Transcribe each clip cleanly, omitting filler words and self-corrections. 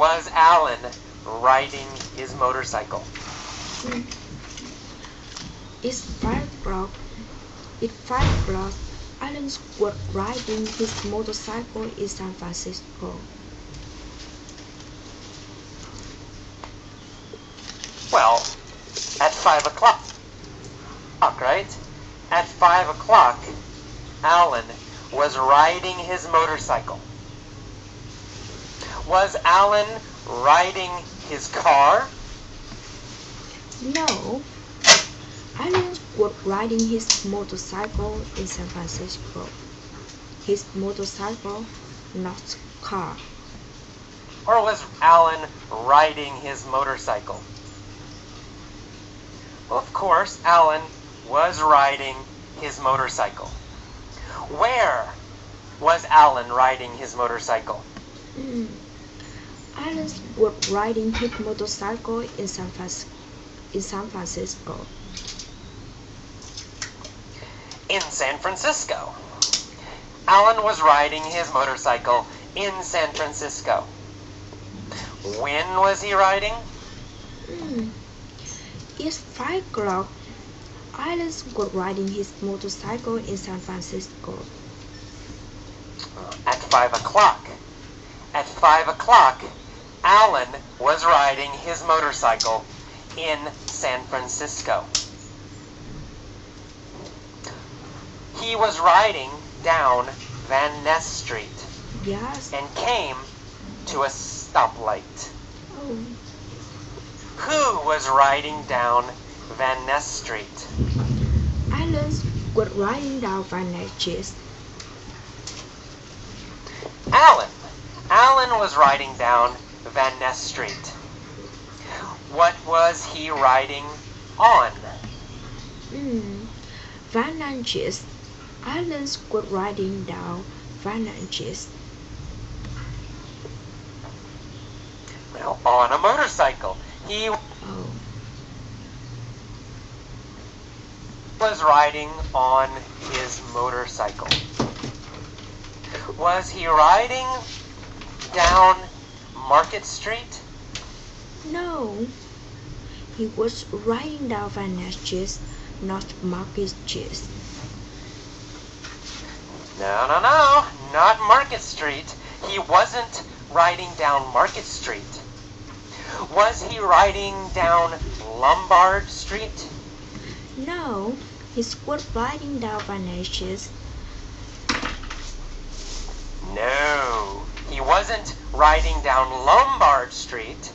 was Alan riding his motorcycle? It's 5 o'clock. At 5 o'clock, Alan was riding his motorcycle in San Francisco. Well, at 5 o'clock, right? At 5 o'clock, Alan was riding his motorcycle. Was Alan riding his car? No, Alan was riding his motorcycle in San Francisco. His motorcycle, not car. Or was Alan riding his motorcycle? Well, of course, Alan was riding his motorcycle. Where was Alan riding his motorcycle? Alan was riding his motorcycle in San Francisco. In San Francisco. Alan was riding his motorcycle in San Francisco. When was he riding? It's 5 o'clock. Alan was riding his motorcycle in San Francisco. At 5 o'clock. At 5 o'clock, Alan was riding his motorcycle in San Francisco. He was riding down Van Ness Street. Yes. And came to a stoplight. Oh. Who was riding down Van Ness Street? Alan was riding down Van Ness. Alan was riding down Van Ness Street. What was he riding on? Van Ness. Alan was riding down Van Ness. Well, on a motorcycle. He was riding on his motorcycle. Was he riding down Market Street? No, he was riding down Van Ness, not Market Street. No, not Market Street. He wasn't riding down Market Street. Was he riding down Lombard Street? No, he was riding down Van Ness. No, he wasn't riding down Lombard Street.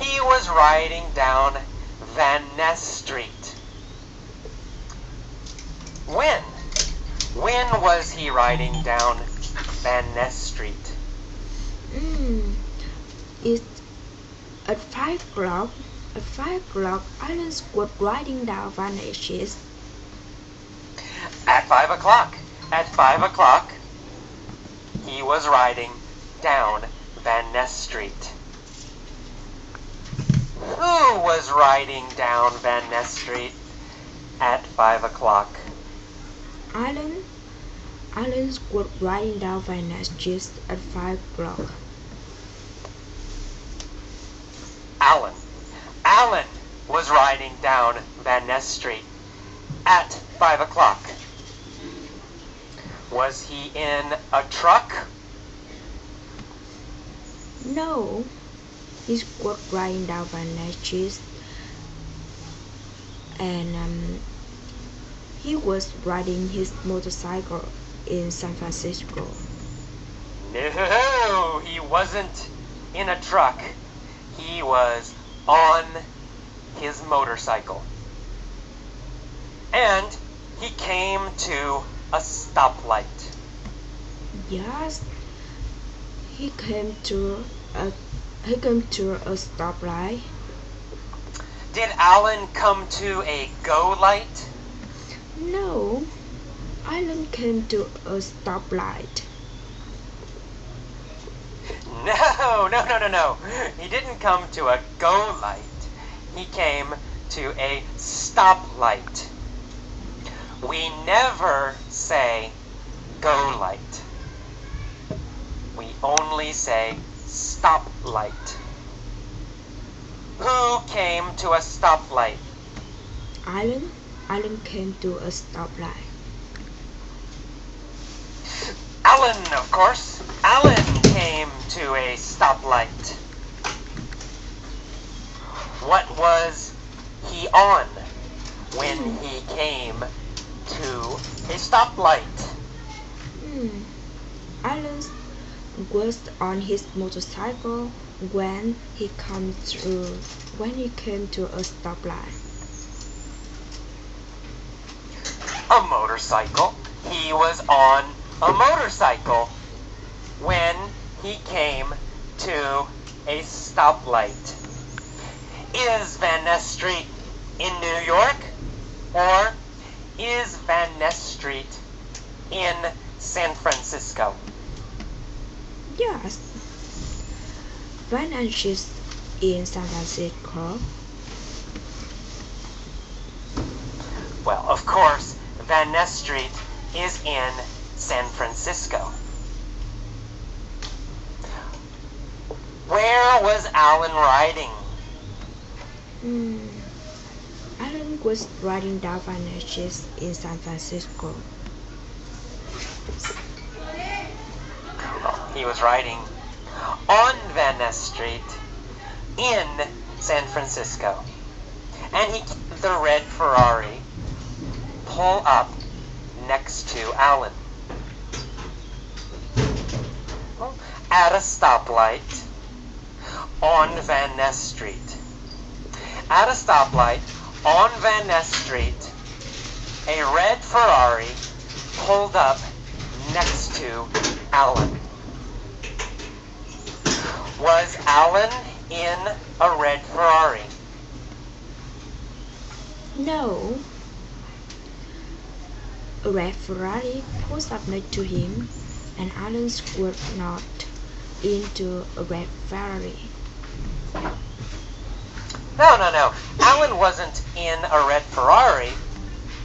He was riding down Van Ness Street. When? When was he riding down Van Ness Street? It's at 5 o'clock. At 5 o'clock, Alan was riding down Van Ness. At 5 o'clock. At 5 o'clock, he was riding down Van Ness Street. Who was riding down Van Ness Street at 5 o'clock? Alan was riding down Van Ness at 5 o'clock. Alan was riding down Van Ness Street at 5 o'clock. Was he in a truck? No, he was riding down Van Ness and he was riding his motorcycle in San Francisco. No, he wasn't in a truck. He was on his motorcycle. And he came to a stoplight. Yes, he came to a stoplight. Did Alan come to a go light? No, Alan came to a stoplight. No. He didn't come to a go light. He came to a stoplight. We never say go light. We only say stoplight. Who came to a stoplight? Alan. Alan came to a stoplight. Alan, of course. Alan came to a stoplight. What was he on when he came to a stoplight? Alan was on his motorcycle when he came to a stoplight. A motorcycle. He was on a motorcycle when he came to a stoplight. Is Van Ness Street in New York, or is Van Ness Street in San Francisco? Yes. Van Ness is in San Francisco. Well, of course, Van Ness Street is in San Francisco. Where was Alan riding? Alan was riding down Van Ness in San Francisco. Well, he was riding on Van Ness Street in San Francisco. And he the red Ferrari pull up next to Alan. At a stoplight on Van Ness Street. At a stoplight on Van Ness Street, a red Ferrari pulled up next to Alan. Was Alan in a red Ferrari? No. A red Ferrari pulled up next to him, and Alan was not into a red Ferrari. No. Alan wasn't in a red Ferrari.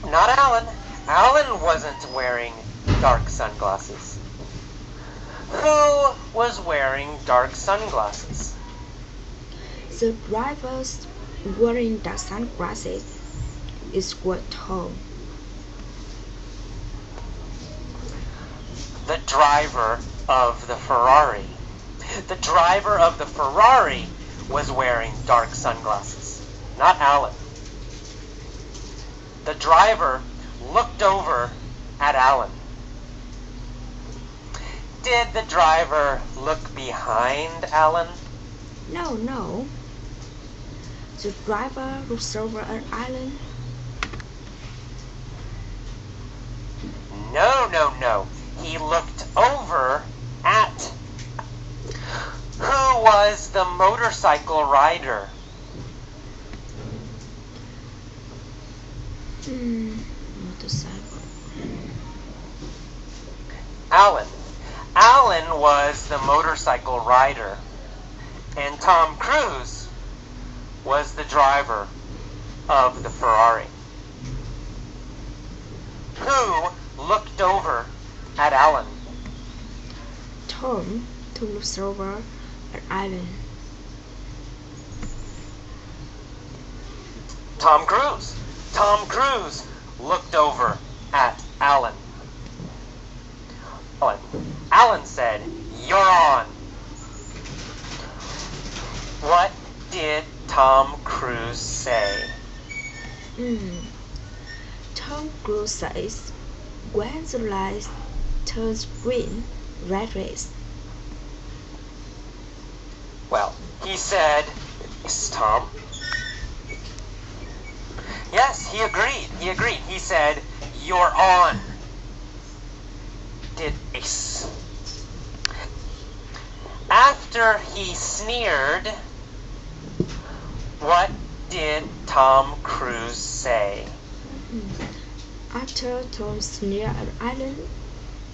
Not Alan. Alan wasn't wearing dark sunglasses. Who was wearing dark sunglasses? The drivers wearing dark sunglasses is what Tom. The driver of the Ferrari. The driver of the Ferrari was wearing dark sunglasses, not Alan. The driver looked over at Alan. Did the driver look behind Alan? No. The driver looks over at Alan. No. He looked over at... Who was the motorcycle rider? Motorcycle. Alan. Alan was the motorcycle rider. And Tom Cruise was the driver of the Ferrari. Who looked over at Alan? Tom looks over at Alan. Tom Cruise. Tom Cruise looked over at Alan. Alan said, "You're on." What did Tom Cruise say? Tom Cruise says, when the light turns green, red race. Well, he said, "Yes, Tom." Yes, he agreed. He said, "You're on." Did Ace. After he sneered, what did Tom Cruise say? After Tom sneered at Alan,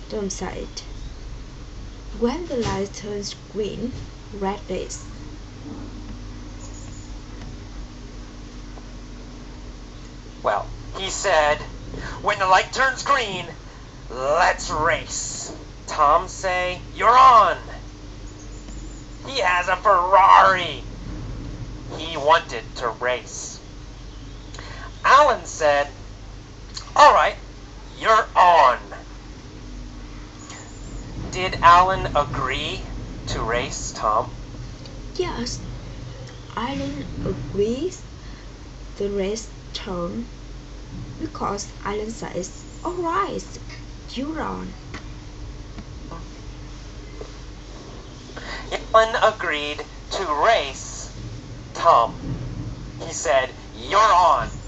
Tom said, when the light turns green, red race. Well, he said, "When the light turns green, let's race." Tom say, "You're on." He has a Ferrari. He wanted to race. Alan said, "All right, you're on." Did Alan agree to race Tom? Yes, Alan agrees the race Tom because Alan says, "All right, you're on." Alan agreed to race Tom. He said, "You're on."